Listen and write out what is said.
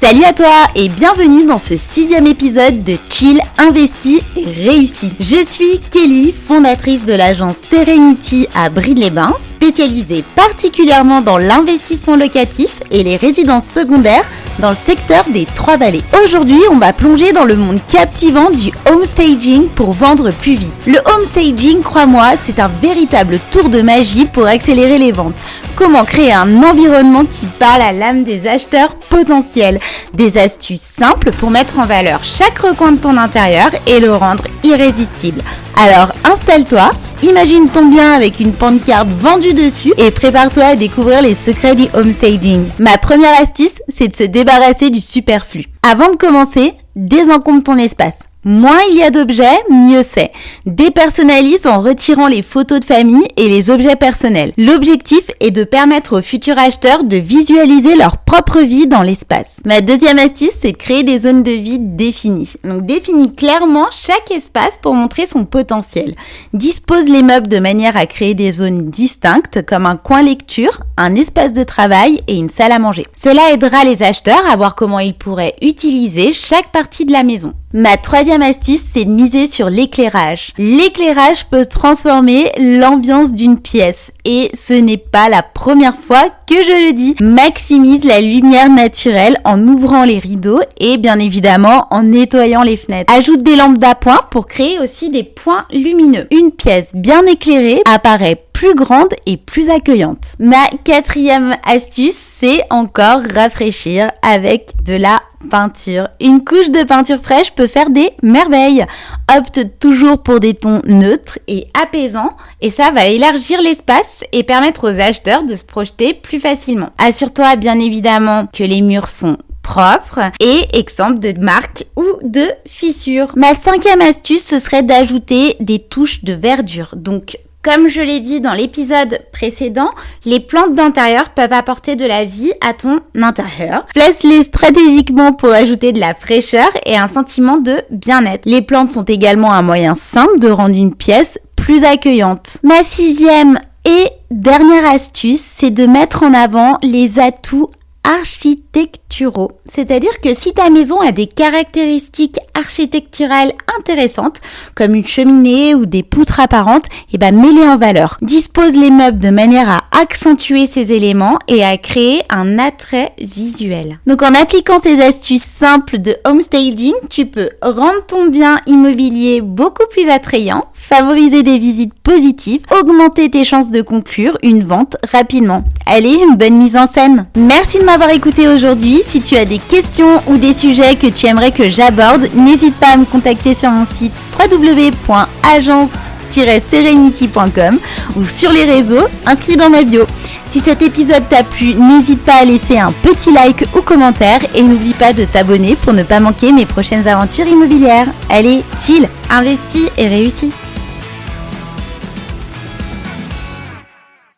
Salut à toi et bienvenue dans ce 6e épisode de Chill, Investi et Réussi. Je suis Kelly, fondatrice de l'agence Serenity à Brie-les-Bains, spécialisée particulièrement dans l'investissement locatif et les résidences secondaires dans le secteur des Trois-Vallées. Aujourd'hui, on va plonger dans le monde captivant du homestaging pour vendre plus vite. Le homestaging, crois-moi, c'est un véritable tour de magie pour accélérer les ventes. Comment créer un environnement qui parle à l'âme des acheteurs potentiels. Des astuces simples pour mettre en valeur chaque recoin de ton intérieur et le rendre irrésistible. Alors installe-toi, imagine ton bien avec une pancarte vendue dessus et prépare-toi à découvrir les secrets du homestaging. Ma première astuce, c'est de se débarrasser du superflu. Avant de commencer, désencombre ton espace. Moins il y a d'objets, mieux c'est. Dépersonnalise en retirant les photos de famille et les objets personnels. L'objectif est de permettre aux futurs acheteurs de visualiser leur propre vie dans l'espace. Ma deuxième astuce, c'est de créer des zones de vie définies. Donc définis clairement chaque espace pour montrer son potentiel. Dispose les meubles de manière à créer des zones distinctes comme un coin lecture, un espace de travail et une salle à manger. Cela aidera les acheteurs à voir comment ils pourraient utiliser chaque partie de la maison. Ma troisième astuce, c'est de miser sur l'éclairage. L'éclairage peut transformer l'ambiance d'une pièce et ce n'est pas la première fois que je le dis. Maximise la lumière naturelle en ouvrant les rideaux et bien évidemment en nettoyant les fenêtres. Ajoute des lampes d'appoint pour créer aussi des points lumineux. Une pièce bien éclairée apparaît plus grande et plus accueillante. Ma quatrième astuce, c'est encore rafraîchir avec de la peinture. Une couche de peinture fraîche peut faire des merveilles. Opte toujours pour des tons neutres et apaisants et ça va élargir l'espace et permettre aux acheteurs de se projeter plus facilement. Assure-toi bien évidemment que les murs sont propres et exempts de marques ou de fissures. Ma cinquième astuce, ce serait d'ajouter des touches de verdure. Donc, comme je l'ai dit dans l'épisode précédent, les plantes d'intérieur peuvent apporter de la vie à ton intérieur. Place-les stratégiquement pour ajouter de la fraîcheur et un sentiment de bien-être. Les plantes sont également un moyen simple de rendre une pièce plus accueillante. Ma sixième et dernière astuce, c'est de mettre en avant les atouts architecturaux. C'est-à-dire que si ta maison a des caractéristiques architecturales intéressantes, comme une cheminée ou des poutres apparentes, mets-les en valeur. Dispose les meubles de manière à accentuer ces éléments et à créer un attrait visuel. Donc en appliquant ces astuces simples de homestaging, tu peux rendre ton bien immobilier beaucoup plus attrayant, favoriser des visites positives, augmenter tes chances de conclure une vente rapidement. Allez, une bonne mise en scène. Merci de m'avoir écouté aujourd'hui. Si tu as des questions ou des sujets que tu aimerais que j'aborde, n'hésite pas à me contacter sur mon site www.agence-serenity.com ou sur les réseaux inscrits dans ma bio. Si cet épisode t'a plu, n'hésite pas à laisser un petit like ou commentaire et n'oublie pas de t'abonner pour ne pas manquer mes prochaines aventures immobilières. Allez, chill, investis et réussis.